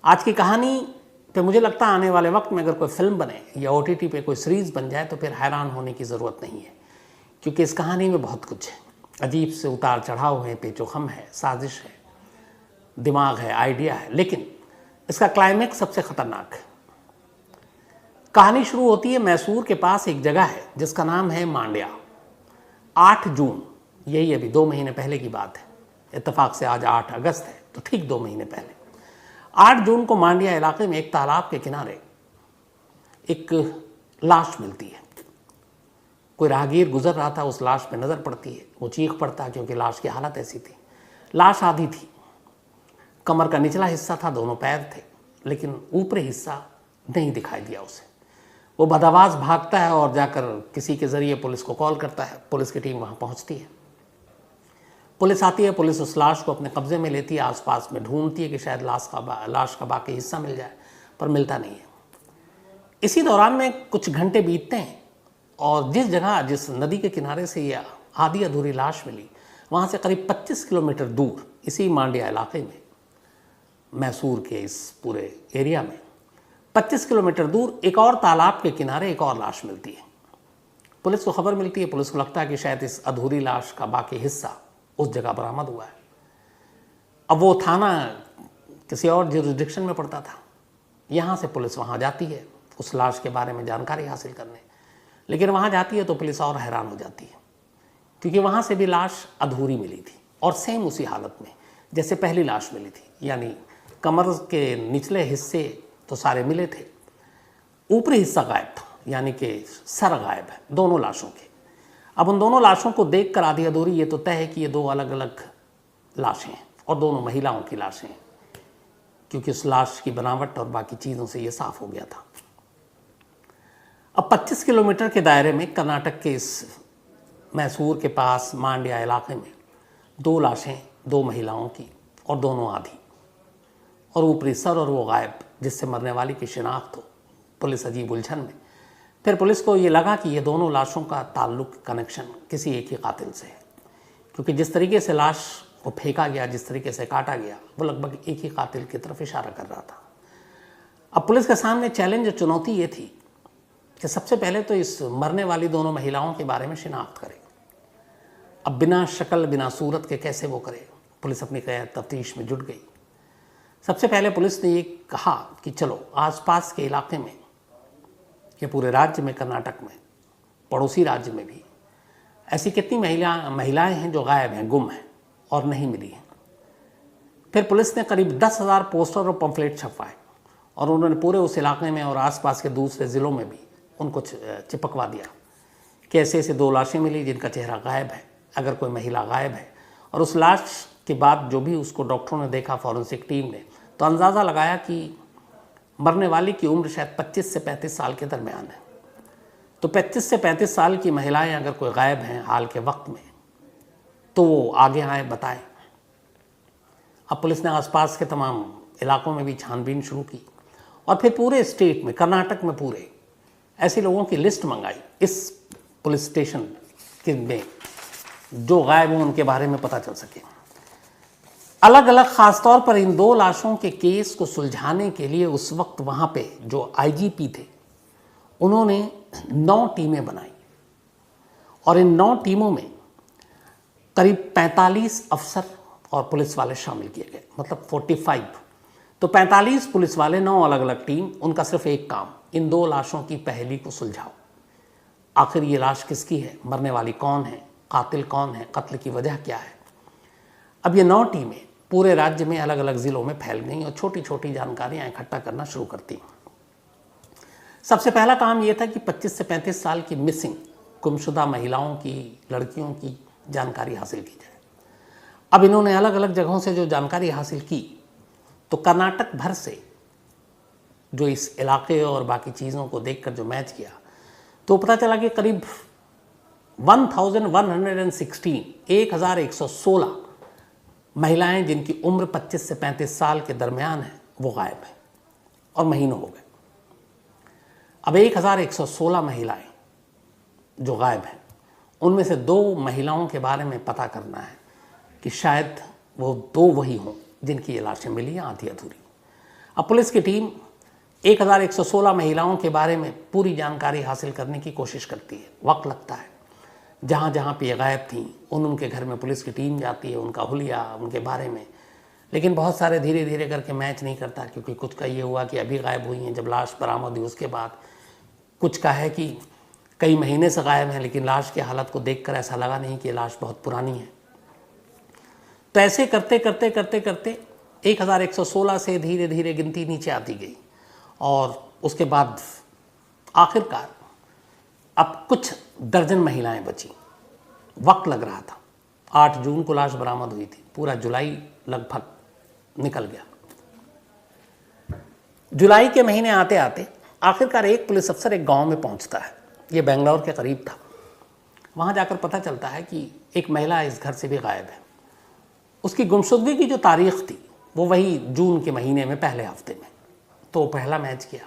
आज की कहानी पे मुझे लगता है आने वाले वक्त में अगर कोई फिल्म बने या OTT पे कोई सीरीज़ बन जाए तो फिर हैरान होने की ज़रूरत नहीं है, क्योंकि इस कहानी में बहुत कुछ है। अजीब से उतार चढ़ाव है, पेचोखम है, साजिश है, दिमाग है, आइडिया है, लेकिन इसका क्लाइमेक्स सबसे खतरनाक है। कहानी शुरू होती है मैसूर के पास एक जगह है जिसका नाम है मांड्या। 8 जून, यही अभी 2 महीने पहले की बात है, इत्तेफाक से आज 8 अगस्त है तो ठीक 2 महीने पहले 8 जून को मांड्या इलाके में एक तालाब के किनारे एक लाश मिलती है। कोई राहगीर गुजर रहा था, उस लाश पे नज़र पड़ती है, वो चीख पड़ता है क्योंकि लाश की हालत ऐसी थी। लाश आधी थी, कमर का निचला हिस्सा था, दोनों पैर थे, लेकिन ऊपरी हिस्सा नहीं दिखाई दिया उसे। वो बदआवाज़ भागता है और जाकर किसी के ज़रिए पुलिस को कॉल करता है। पुलिस की टीम वहाँ पहुँचती है, पुलिस आती है, पुलिस उस लाश को अपने कब्जे में लेती है, आसपास में ढूंढती है कि शायद लाश का बाकी हिस्सा मिल जाए, पर मिलता नहीं है। इसी दौरान में कुछ घंटे बीतते हैं और जिस नदी के किनारे से ये आधी अधूरी लाश मिली, वहाँ से करीब 25 किलोमीटर दूर इसी मांड्या इलाके में, मैसूर के इस पूरे एरिया में 25 किलोमीटर दूर एक और तालाब के किनारे एक और लाश मिलती है। पुलिस को खबर मिलती है, पुलिस को लगता है कि शायद इस अधूरी लाश का बाकी हिस्सा उस जगह बरामद हुआ है। अब वो थाना किसी और जुरिस्डिक्शन में पड़ता था, यहाँ से पुलिस वहाँ जाती है उस लाश के बारे में जानकारी हासिल करने, लेकिन वहाँ जाती है तो पुलिस और हैरान हो जाती है, क्योंकि वहाँ से भी लाश अधूरी मिली थी और सेम उसी हालत में जैसे पहली लाश मिली थी, यानी कमर के निचले हिस्से तो सारे मिले थे, ऊपरी हिस्सा गायब था, यानी कि सर गायब है दोनों लाशों के। अब उन दोनों लाशों को देखकर आधी अधूरी ये तो तय है कि ये 2 अलग अलग लाशें हैं और दोनों महिलाओं की लाशें हैं, क्योंकि उस लाश की बनावट और बाकी चीज़ों से ये साफ हो गया था। अब 25 किलोमीटर के दायरे में कर्नाटक के इस मैसूर के पास मांड्या इलाके में 2 लाशें, 2 महिलाओं की, और दोनों आधी, और ऊपरी सर और वो गायब जिससे मरने वाली की शिनाख्त हो। पुलिस अजीब उलझन में। फिर पुलिस को ये लगा कि ये दोनों लाशों का ताल्लुक, कनेक्शन किसी एक ही कातिल से है, क्योंकि जिस तरीके से लाश को फेंका गया, जिस तरीके से काटा गया, वो लगभग एक ही कातिल की तरफ इशारा कर रहा था। अब पुलिस के सामने चैलेंज, चुनौती ये थी कि सबसे पहले तो इस मरने वाली दोनों महिलाओं के बारे में शिनाख्त करें। अब बिना शक्ल, बिना सूरत के कैसे वो करे? पुलिस अपनी तफ्तीश में जुट गई। सबसे पहले पुलिस ने ये कहा कि चलो आसपास के इलाके में, ये पूरे राज्य में, कर्नाटक में, पड़ोसी राज्य में भी ऐसी कितनी महिलाएं हैं जो गायब हैं, गुम हैं और नहीं मिली हैं। फिर पुलिस ने करीब 10,000 पोस्टर और पंफलेट छपवाए और उन्होंने पूरे उस इलाके में और आसपास के दूसरे ज़िलों में भी उनको चिपकवा दिया कि ऐसे 2 लाशें मिली जिनका चेहरा गायब है, अगर कोई महिला गायब है। और उस लाश के बाद जो भी उसको डॉक्टरों ने देखा, फॉरेंसिक टीम ने, तो अंदाज़ा लगाया कि मरने वाली की उम्र शायद 25 से 35 साल के दरमियान है। तो 25 से 35 साल की महिलाएं अगर कोई गायब हैं हाल के वक्त में, तो वो आगे आए, बताएं। अब पुलिस ने आसपास के तमाम इलाकों में भी छानबीन शुरू की और फिर पूरे स्टेट में, कर्नाटक में पूरे, ऐसे लोगों की लिस्ट मंगाई इस पुलिस स्टेशन के में जो गायब हों, उनके बारे में पता चल सके। अलग अलग, खासतौर पर इन 2 लाशों के केस को सुलझाने के लिए उस वक्त वहाँ पे जो IGP थे, उन्होंने 9 टीमें बनाई और इन 9 टीमों में करीब 45 अफसर और पुलिस वाले शामिल किए गए, मतलब 45। तो 45 पुलिस वाले, 9 अलग अलग टीम, उनका सिर्फ एक काम, इन 2 लाशों की पहेली को सुलझाओ। आखिर ये लाश किसकी है, मरने वाली कौन है, कातिल कौन है, कत्ल की वजह क्या है। अब ये 9 टीमें पूरे राज्य में अलग अलग ज़िलों में फैल गई और छोटी छोटी जानकारियाँ इकट्ठा करना शुरू करती। सबसे पहला काम ये था कि 25 से 35 साल की मिसिंग, गुमशुदा महिलाओं की, लड़कियों की जानकारी हासिल की जाए। अब इन्होंने अलग अलग जगहों से जो जानकारी हासिल की, तो कर्नाटक भर से जो इस इलाके और बाकी चीज़ों को देखकर जो मैच किया, तो पता चला कि करीब 1116 महिलाएं जिनकी उम्र 25 से 35 साल के दरमियान है, वो गायब हैं और महीनों हो गए। अब 1116 महिलाएं जो गायब हैं, उनमें से 2 महिलाओं के बारे में पता करना है कि शायद वो 2 वही हों जिनकी ये लाशें मिली हैं आधी अधूरी। अब पुलिस की टीम 1116 महिलाओं के बारे में पूरी जानकारी हासिल करने की कोशिश करती है। वक्त लगता है, जहाँ जहाँ पे ये गायब थीं उनके घर में पुलिस की टीम जाती है, उनका हुलिया, उनके बारे में, लेकिन बहुत सारे धीरे धीरे करके मैच नहीं करता, क्योंकि कुछ का ये हुआ कि अभी गायब हुई हैं जब लाश बरामद हुई उसके बाद, कुछ का है कि कई महीने से गायब हैं, लेकिन लाश की हालत को देखकर ऐसा लगा नहीं कि लाश बहुत पुरानी है। तो ऐसे करते करते करते करते 1116 से धीरे धीरे गिनती नीचे आती गई और उसके बाद आखिरकार अब कुछ दर्जन महिलाएं बची। वक्त लग रहा था, 8 जून को लाश बरामद हुई थी, पूरा जुलाई लगभग निकल गया। जुलाई के महीने आते आते आखिरकार एक पुलिस अफसर एक गांव में पहुंचता है, ये बेंगलोर के करीब था। वहां जाकर पता चलता है कि एक महिला इस घर से भी गायब है। उसकी गुमशुदगी की जो तारीख थी वो वही जून के महीने में पहले हफ्ते में, तो पहला मैच किया।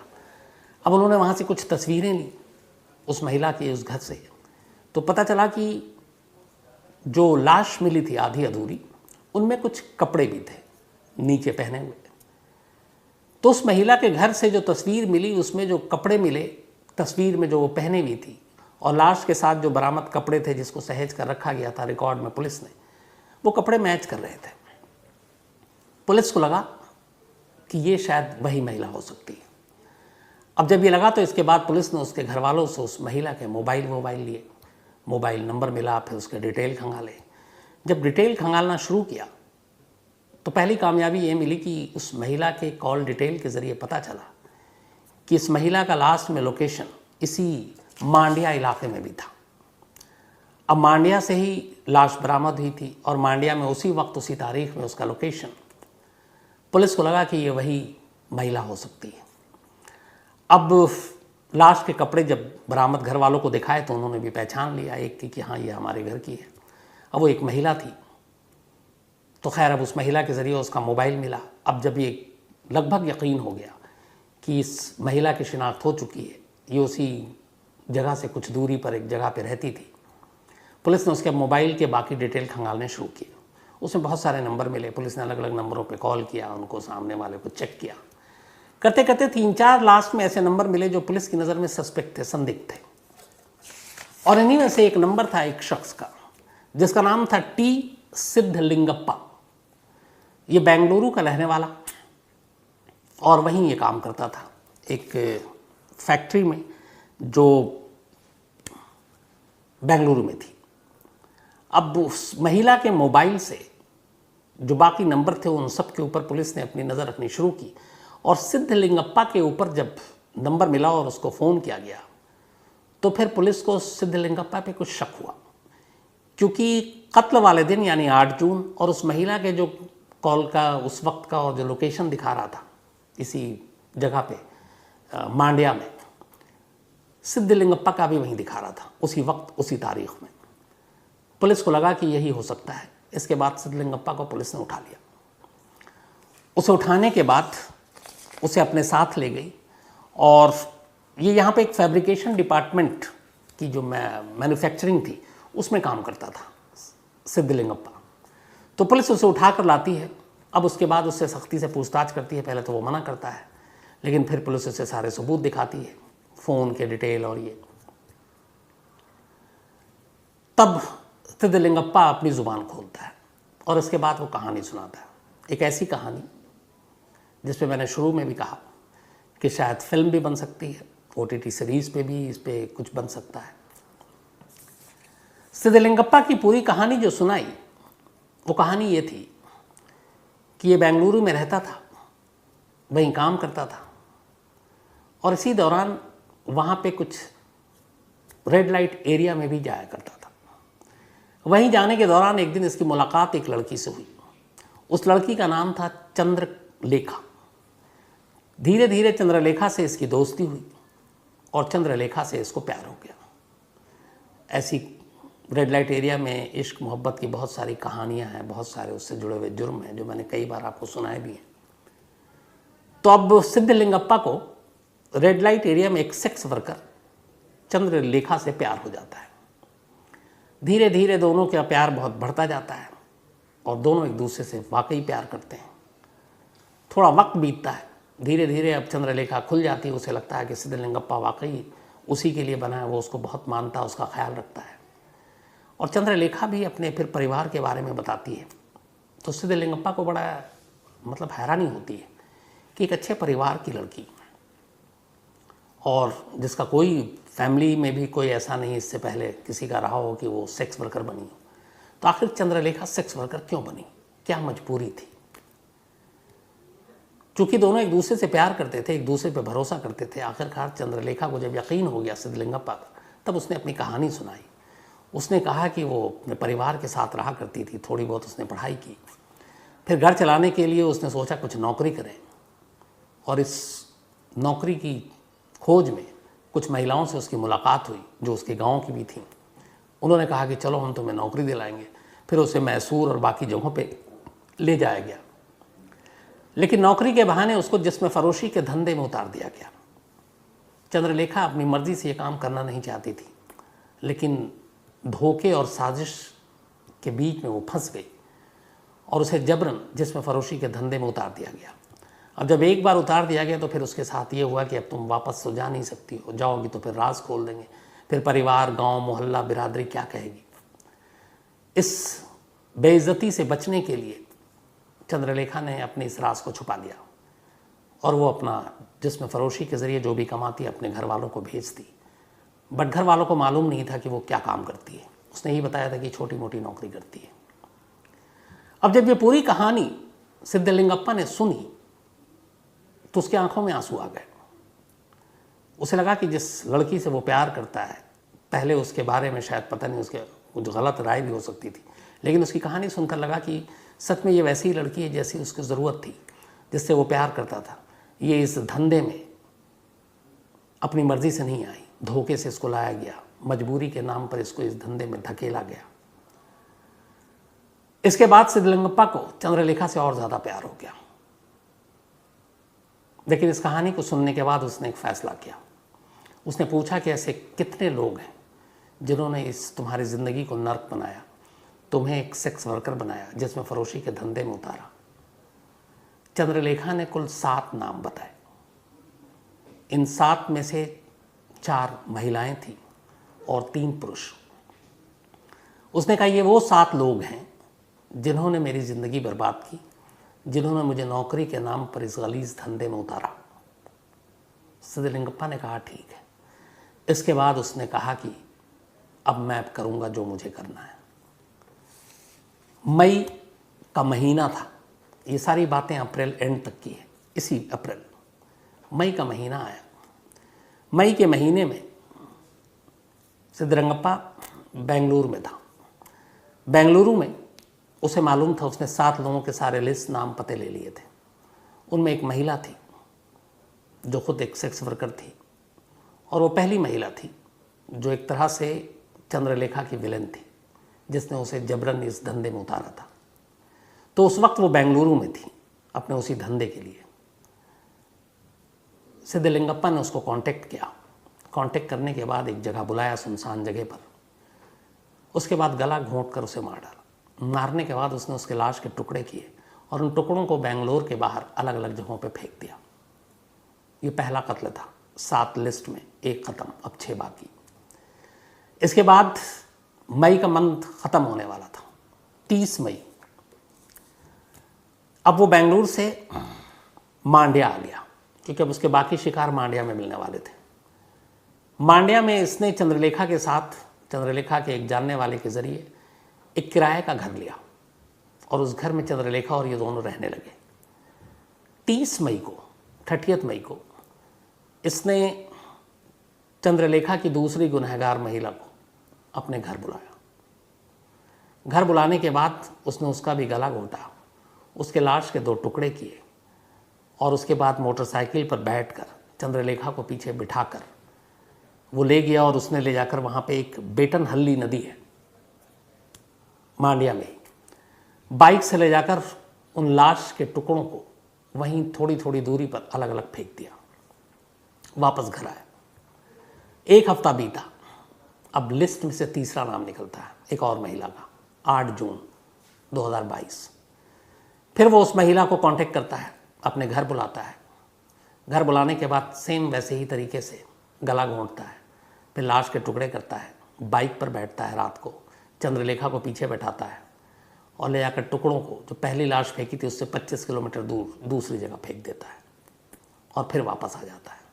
अब उन्होंने वहाँ से कुछ तस्वीरें ली उस महिला की उस घर से, तो पता चला कि जो लाश मिली थी आधी अधूरी, उनमें कुछ कपड़े भी थे नीचे पहने हुए। तो उस महिला के घर से जो तस्वीर मिली उसमें जो कपड़े मिले, तस्वीर में जो वो पहने हुई थी, और लाश के साथ जो बरामद कपड़े थे जिसको सहेज कर रखा गया था रिकॉर्ड में पुलिस ने, वो कपड़े मैच कर रहे थे। पुलिस को लगा कि ये शायद वही महिला हो सकती है। अब जब ये लगा तो इसके बाद पुलिस ने उसके घर वालों से उस महिला के मोबाइल लिए, मोबाइल नंबर मिला, फिर उसके डिटेल खंगाले। जब डिटेल खंगालना शुरू किया तो पहली कामयाबी ये मिली कि उस महिला के कॉल डिटेल के ज़रिए पता चला कि इस महिला का लास्ट में लोकेशन इसी मांड्या इलाके में भी था। अब मांड्या से ही लाश बरामद हुई थी और मांड्या में उसी वक्त उसी तारीख में उसका लोकेशन। पुलिस को लगा कि ये वही महिला हो सकती है। अब लाश के कपड़े जब बरामद घर वालों को दिखाए तो उन्होंने भी पहचान लिया एक की कि हाँ ये हमारे घर की है। अब वो एक महिला थी, तो खैर अब उस महिला के ज़रिए उसका मोबाइल मिला। अब जब ये लगभग यकीन हो गया कि इस महिला की शिनाख्त हो चुकी है, ये उसी जगह से कुछ दूरी पर एक जगह पर रहती थी, पुलिस ने उसके मोबाइल के बाकी डिटेल खंगालने शुरू किए। उसमें बहुत सारे नंबर मिले। पुलिस ने अलग अलग नंबरों पे कॉल किया, उनको सामने वाले को चेक किया। करते करते 3-4 लास्ट में ऐसे नंबर मिले जो पुलिस की नज़र में सस्पेक्ट थे, संदिग्ध थे। और इन्हीं में से एक नंबर था एक शख्स का जिसका नाम था टी सिद्धलिंगप्पा। ये बेंगलुरु का रहने वाला और वहीं ये काम करता था एक फैक्ट्री में जो बेंगलुरु में थी। अब उस महिला के मोबाइल से जो बाकी नंबर थे उन सब के ऊपर पुलिस ने अपनी नज़र रखनी शुरू की और सिद्धलिंगप्पा के ऊपर जब नंबर मिला और उसको फ़ोन किया गया तो फिर पुलिस को सिद्धलिंगप्पा पे कुछ शक हुआ, क्योंकि कत्ल वाले दिन यानी 8 जून और उस महिला के जो कॉल का उस वक्त का और जो लोकेशन दिखा रहा था इसी जगह पे मांड्या में, सिद्धलिंगप्पा का भी वहीं दिखा रहा था उसी वक्त उसी तारीख में। पुलिस को लगा कि यही हो सकता है। इसके बाद सिद्धलिंगप्पा को पुलिस ने उठा लिया। उसे उठाने के बाद उसे अपने साथ ले गई और ये यहाँ पे एक फैब्रिकेशन डिपार्टमेंट की जो मैन्युफैक्चरिंग थी उसमें काम करता था सिद्धलिंगप्पा। तो पुलिस उसे उठा कर लाती है। अब उसके बाद उससे सख्ती से पूछताछ करती है। पहले तो वो मना करता है, लेकिन फिर पुलिस उसे सारे सबूत दिखाती है, फ़ोन के डिटेल और ये। तब सिद्धलिंगप्पा अपनी ज़ुबान खोलता है और इसके बाद वो कहानी सुनाता है। एक ऐसी कहानी जिस पे मैंने शुरू में भी कहा कि शायद फिल्म भी बन सकती है, OTT सीरीज़ पे भी इस पे कुछ बन सकता है। सिद्धलिंगप्पा की पूरी कहानी जो सुनाई वो कहानी ये थी कि ये बेंगलुरु में रहता था, वहीं काम करता था और इसी दौरान वहाँ पे कुछ रेड लाइट एरिया में भी जाया करता था। वहीं जाने के दौरान एक दिन इसकी मुलाकात एक लड़की से हुई। उस लड़की का नाम था चंद्रलेखा। धीरे धीरे चंद्रलेखा से इसकी दोस्ती हुई और चंद्रलेखा से इसको प्यार हो गया। ऐसी रेड लाइट एरिया में इश्क मोहब्बत की बहुत सारी कहानियां हैं, बहुत सारे उससे जुड़े हुए जुर्म हैं जो मैंने कई बार आपको सुनाए भी हैं। तो अब सिद्धलिंगप्पा को रेड लाइट एरिया में एक सेक्स वर्कर चंद्रलेखा से प्यार हो जाता है। धीरे धीरे दोनों का प्यार बहुत बढ़ता जाता है और दोनों एक दूसरे से वाकई प्यार करते हैं। थोड़ा वक्त बीतता है धीरे धीरे अब चंद्रलेखा खुल जाती है, उसे लगता है कि सिद्धलिंगप्पा वाकई उसी के लिए बना है, वो उसको बहुत मानता है, उसका ख्याल रखता है। और चंद्रलेखा भी अपने फिर परिवार के बारे में बताती है, तो सिद्धलिंगप्पा को बड़ा मतलब हैरानी होती है कि एक अच्छे परिवार की लड़की और जिसका कोई फैमिली में भी कोई ऐसा नहीं इससे पहले किसी का रहा हो कि वो सेक्स वर्कर बनी हो, तो आखिर चंद्रलेखा सेक्स वर्कर क्यों बनी, क्या मजबूरी थी? चूंकि दोनों एक दूसरे से प्यार करते थे, एक दूसरे पे भरोसा करते थे, आखिरकार चंद्रलेखा को जब यकीन हो गया सिद्धलिंगप्पा पर, तब उसने अपनी कहानी सुनाई। उसने कहा कि वो अपने परिवार के साथ रहा करती थी, थोड़ी बहुत उसने पढ़ाई की, फिर घर चलाने के लिए उसने सोचा कुछ नौकरी करें, और इस नौकरी की खोज में कुछ महिलाओं से उसकी मुलाकात हुई जो उसके गांव की भी थीं। उन्होंने कहा कि चलो हम तुम्हें नौकरी दिलाएंगे। फिर उसे मैसूर और बाकी जगहों पे ले जाया गया, लेकिन नौकरी के बहाने उसको जिस्म फरोशी के धंधे में उतार दिया गया। चंद्रलेखा अपनी मर्जी से ये काम करना नहीं चाहती थी, लेकिन धोखे और साजिश के बीच में वो फंस गई और उसे जबरन जिस्म फरोशी के धंधे में उतार दिया गया। अब जब एक बार उतार दिया गया तो फिर उसके साथ ये हुआ कि अब तुम वापस तो जा नहीं सकती हो, जाओगी तो फिर राज खोल देंगे, फिर परिवार, गांव, मोहल्ला, बिरादरी क्या कहेगी। इस बेइज्जती से बचने के लिए चंद्रलेखा ने अपने इस राज को छुपा लिया और वो अपना जिस्म फरोशी के ज़रिए जो भी कमाती अपने घर वालों को भेजती। बट घर वालों को मालूम नहीं था कि वो क्या काम करती है, उसने ही बताया था कि छोटी मोटी नौकरी करती है। अब जब ये पूरी कहानी सिद्धलिंगप्पा ने सुनी तो उसकी आंखों में आंसू आ गए। उसे लगा कि जिस लड़की से वो प्यार करता है, पहले उसके बारे में शायद पता नहीं उसके कुछ गलत राय भी हो सकती थी, लेकिन उसकी कहानी सुनकर लगा कि सच में ये वैसी ही लड़की है जैसी उसकी ज़रूरत थी, जिससे वो प्यार करता था। ये इस धंधे में अपनी मर्जी से नहीं आई, धोखे से इसको लाया गया, मजबूरी के नाम पर इसको इस धंधे में धकेला गया। इसके बाद सिद्धलिंगप्पा को चंद्रलेखा से और ज़्यादा प्यार हो गया, लेकिन इस कहानी को सुनने के बाद उसने एक फ़ैसला किया। उसने पूछा कि ऐसे कितने लोग हैं जिन्होंने इस तुम्हारी ज़िंदगी को नर्क बनाया, तुम्हें एक सेक्स वर्कर बनाया, जिसमें फरोशी के धंधे में उतारा। चंद्रलेखा ने कुल 7 नाम बताए। इन 7 में से 4 महिलाएं थीं और 3 पुरुष। उसने कहा ये वो 7 लोग हैं जिन्होंने मेरी ज़िंदगी बर्बाद की, जिन्होंने मुझे नौकरी के नाम पर इस गलीज़ धंधे में उतारा। सिद्धलिंगप्पा ने कहा ठीक है। इसके बाद उसने कहा कि अब मैं करूँगा जो मुझे करना है। मई का महीना था, ये सारी बातें अप्रैल एंड तक की है। इसी अप्रैल मई का महीना आया। मई के महीने में सिद्धलिंगप्पा बेंगलुरु में था। बेंगलुरु में उसे मालूम था, उसने 7 लोगों के सारे लिस्ट, नाम, पते ले लिए थे। उनमें एक महिला थी जो खुद एक सेक्स वर्कर थी, और वो पहली महिला थी जो एक तरह से चंद्रलेखा की विलेन थी, जिसने उसे जबरन इस धंधे में उतारा था। तो उस वक्त वो बेंगलुरु में थी अपने उसी धंधे के लिए। सिद्धलिंगप्पा ने उसको कांटेक्ट किया। कांटेक्ट करने के बाद एक जगह बुलाया, सुनसान जगह पर। उसके बाद गला घोंट कर उसे मार डाला। मारने के बाद उसने उसके लाश के टुकड़े किए और उन टुकड़ों को बेंगलोर के बाहर अलग अलग जगहों पे फेंक दिया। ये पहला कत्ल था। 7 लिस्ट में 1 ख़त्म, अब 6 बाकी। इसके बाद मई का मंथ ख़त्म होने वाला था, 30 मई। अब वो बेंगलुरु से मांड्या आ गया, क्योंकि अब उसके बाकी शिकार मांड्या में मिलने वाले थे। मांड्या में इसने चंद्रलेखा के साथ, चंद्रलेखा के एक जानने वाले के ज़रिए एक किराए का घर लिया और उस घर में चंद्रलेखा और ये दोनों रहने लगे। 30 मई को, 30 मई को इसने चंद्रलेखा की दूसरी गुनहगार महिला को अपने घर बुलाया। घर बुलाने के बाद उसने उसका भी गला घोटा, उसके लाश के 2 टुकड़े किए और उसके बाद मोटरसाइकिल पर बैठकर चंद्रलेखा को पीछे बिठाकर वो ले गया और उसने ले जाकर वहाँ पे एक बेटनहल्ली नदी है मांड्या में, बाइक से ले जाकर उन लाश के टुकड़ों को वहीं थोड़ी थोड़ी दूरी पर अलग अलग फेंक दिया। वापस घर आया। 1 हफ्ता बीता। अब लिस्ट में से तीसरा नाम निकलता है एक और महिला का, 8 जून 2022। फिर वो उस महिला को कांटेक्ट करता है, अपने घर बुलाता है घर बुलाने के बाद सेम वैसे ही तरीके से गला घोंटता है, फिर लाश के टुकड़े करता है, बाइक पर बैठता है, रात को चंद्रलेखा को पीछे बैठाता है और ले जाकर टुकड़ों को, जो पहली लाश फेंकी थी उससे 25 किलोमीटर दूर दूसरी जगह फेंक देता है और फिर वापस आ जाता है।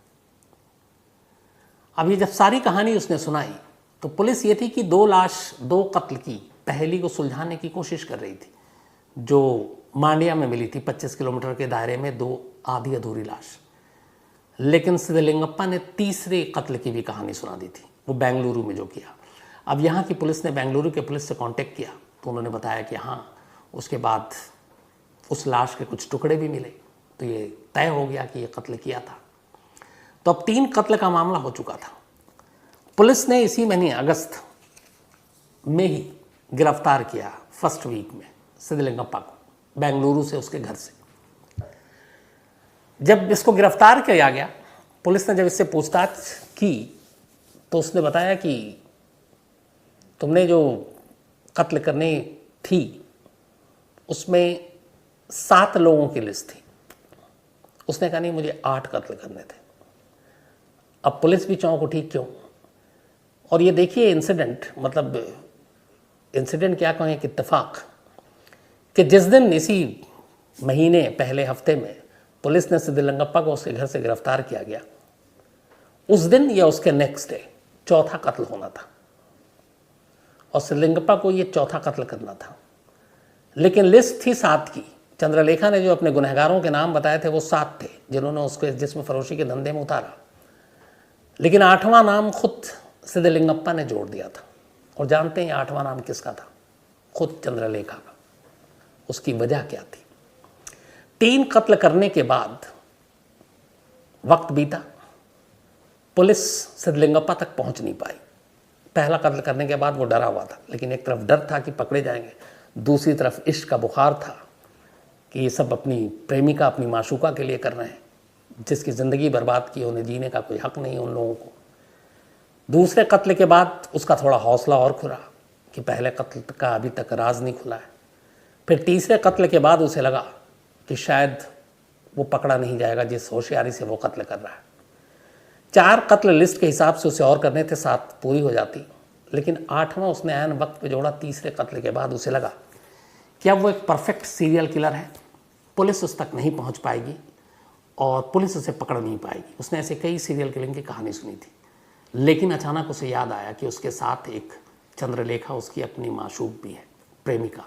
अब ये जब सारी कहानी उसने सुनाई तो पुलिस ये थी कि 2 लाश 2 कत्ल की पहली को सुलझाने की कोशिश कर रही थी, जो मांड्या में मिली थी 25 किलोमीटर के दायरे में 2 आधी अधूरी लाश। लेकिन सिद्धलिंगप्पा ने तीसरे कत्ल की भी कहानी सुना दी थी, वो बेंगलुरु में जो किया। अब यहाँ की पुलिस ने बेंगलुरु के पुलिस से कांटेक्ट किया तो उन्होंने बताया कि हाँ, उसके बाद उस लाश के कुछ टुकड़े भी मिले, तो ये तय हो गया कि ये कत्ल किया था। तो अब 3 कत्ल का मामला हो चुका था। पुलिस ने इसी महीने अगस्त में ही गिरफ्तार किया फर्स्ट वीक में सिद्धलिंगप्पा को बेंगलुरु से, उसके घर से। जब इसको गिरफ्तार किया गया, पुलिस ने जब इससे पूछताछ की तो उसने बताया कि तुमने जो कत्ल करनी थी उसमें 7 लोगों की लिस्ट थी। उसने कहा नहीं, मुझे 8 कत्ल करने थे। अब पुलिस भी चौंक उठी, क्यों? और ये देखिए इंसिडेंट, मतलब इंसिडेंट क्या कहें कि इत्तेफाक, कि जिस दिन इसी महीने पहले हफ्ते में पुलिस ने सिद्धलिंगप्पा को उसके घर से गिरफ्तार किया गया, उस दिन या उसके नेक्स्ट डे चौथा कत्ल होना था और सिद्धलिंगप्पा को ये चौथा कत्ल करना था। लेकिन लिस्ट थी 7 की। चंद्रलेखा ने जो अपने गुनहगारों के नाम बताए थे वो 7 थे जिन्होंने उसको जिस्म फरोशी के धंधे में उतारा, लेकिन 8वां नाम खुद सिद्धलिंगप्पा ने जोड़ दिया था। और जानते हैं 8वां नाम किसका था? खुद चंद्रलेखा का। उसकी वजह क्या थी? 3 कत्ल करने के बाद वक्त बीता, पुलिस सिद्धलिंगप्पा तक पहुंच नहीं पाई। पहला कत्ल करने के बाद वो डरा हुआ था, लेकिन एक तरफ डर था कि पकड़े जाएंगे, दूसरी तरफ इश्क का बुखार था कि ये सब अपनी प्रेमिका, अपनी माशूका के लिए कर रहे हैं, जिसकी ज़िंदगी बर्बाद की, उन्हें जीने का कोई हक नहीं है उन लोगों को। दूसरे कत्ल के बाद उसका थोड़ा हौसला और खुला कि पहले कत्ल का अभी तक राज नहीं खुला है। फिर तीसरे कत्ल के बाद उसे लगा कि शायद वो पकड़ा नहीं जाएगा जिस होशियारी से वो कत्ल कर रहा है। 4 कत्ल लिस्ट के हिसाब से उसे और करने थे, 7 पूरी हो जाती, लेकिन 8वां उसने ऐन वक्त पे जोड़ा। तीसरे कत्ल के बाद उसे लगा कि अब वो एक परफेक्ट सीरियल किलर है, पुलिस उस तक नहीं पहुंच पाएगी और पुलिस उसे पकड़ नहीं पाएगी। उसने ऐसे कई सीरियल किलिंग की कहानी सुनी थी, लेकिन अचानक उसे याद आया कि उसके साथ एक चंद्रलेखा, उसकी अपनी माशूक भी है, प्रेमिका।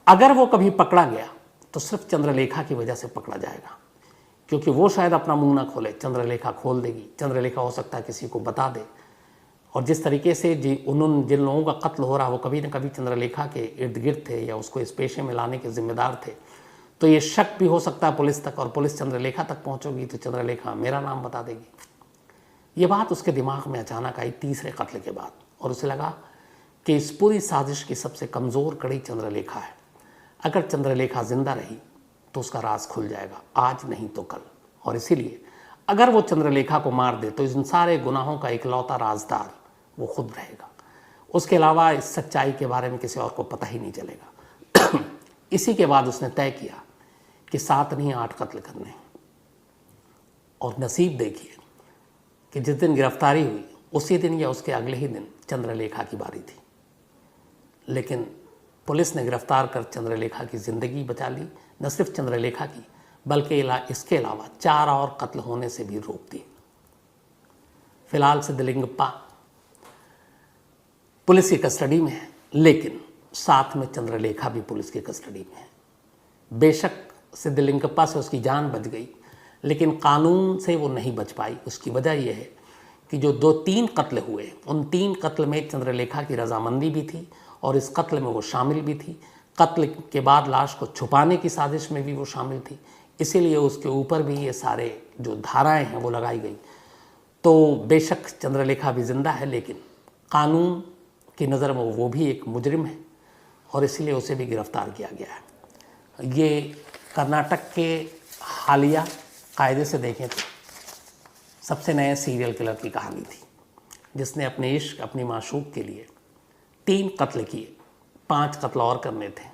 अगर वो कभी पकड़ा गया तो सिर्फ चंद्रलेखा की वजह से पकड़ा जाएगा, क्योंकि वो शायद अपना मुंह ना खोले, चंद्रलेखा खोल देगी। चंद्रलेखा हो सकता है किसी को बता दे, और जिस तरीके से जिन लोगों का कत्ल हो रहा वो कभी न कभी चंद्रलेखा के इर्द गिर्द थे या उसको इस पेशे में लाने के जिम्मेदार थे, तो ये शक भी हो सकता है पुलिस तक, और पुलिस चंद्रलेखा तक पहुंचोगी तो चंद्रलेखा मेरा नाम बता देगी। ये बात उसके दिमाग में अचानक आई तीसरे कत्ल के बाद, और उसे लगा कि इस पूरी साजिश की सबसे कमज़ोर कड़ी चंद्रलेखा है। अगर चंद्रलेखा जिंदा रही तो उसका राज खुल जाएगा, आज नहीं तो कल। और इसीलिए अगर वो चंद्रलेखा को मार दे तो इन सारे गुनाहों का इकलौता राजदार वो खुद रहेगा। उसके अलावा इस सच्चाई के बारे में किसी और को पता ही नहीं चलेगा। इसी के बाद उसने तय किया कि 7 नहीं 8 कत्ल करने। और नसीब देखिए कि जिस दिन गिरफ्तारी हुई उसी दिन या उसके अगले ही दिन चंद्रलेखा की बारी थी। लेकिन पुलिस ने गिरफ्तार कर चंद्रलेखा की ज़िंदगी बचा ली। न सिर्फ चंद्रलेखा की, बल्कि इसके अलावा 4 और कत्ल होने से भी रोक दिए। फिलहाल सिद्धलिंगप्पा पुलिस की कस्टडी में है, लेकिन साथ में चंद्रलेखा भी पुलिस की कस्टडी में है। बेशक सिद्धलिंगप्पा से उसकी जान बच गई, लेकिन कानून से वो नहीं बच पाई। उसकी वजह यह है कि जो 2-3 कत्ल हुए, उन 3 कत्ल में चंद्रलेखा की रजामंदी भी थी और इस कत्ल में वो शामिल भी थी। कत्ल के बाद लाश को छुपाने की साजिश में भी वो शामिल थी, इसीलिए उसके ऊपर भी ये सारे जो धाराएं हैं वो लगाई गई। तो बेशक चंद्रलेखा भी जिंदा है, लेकिन कानून की नज़र में वो भी एक मुजरिम है और इसलिए उसे भी गिरफ्तार किया गया है। ये कर्नाटक के हालिया कायदे से देखें तो सबसे नए सीरियल किलर की कहानी थी, जिसने अपने इश्क, अपनी माशूक के लिए 3 कत्ल किए, 5 कत्ल और करने थे।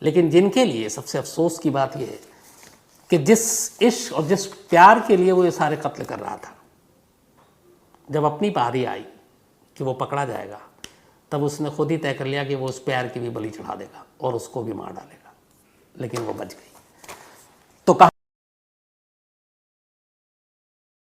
लेकिन जिनके लिए सबसे अफसोस की बात यह है कि जिस इश्क और जिस प्यार के लिए वो ये सारे कत्ल कर रहा था, जब अपनी बारी आई कि वो पकड़ा जाएगा, तब उसने खुद ही तय कर लिया कि वो उस प्यार की भी बलि चढ़ा देगा और उसको भी मार डालेगा, लेकिन वो बच गई।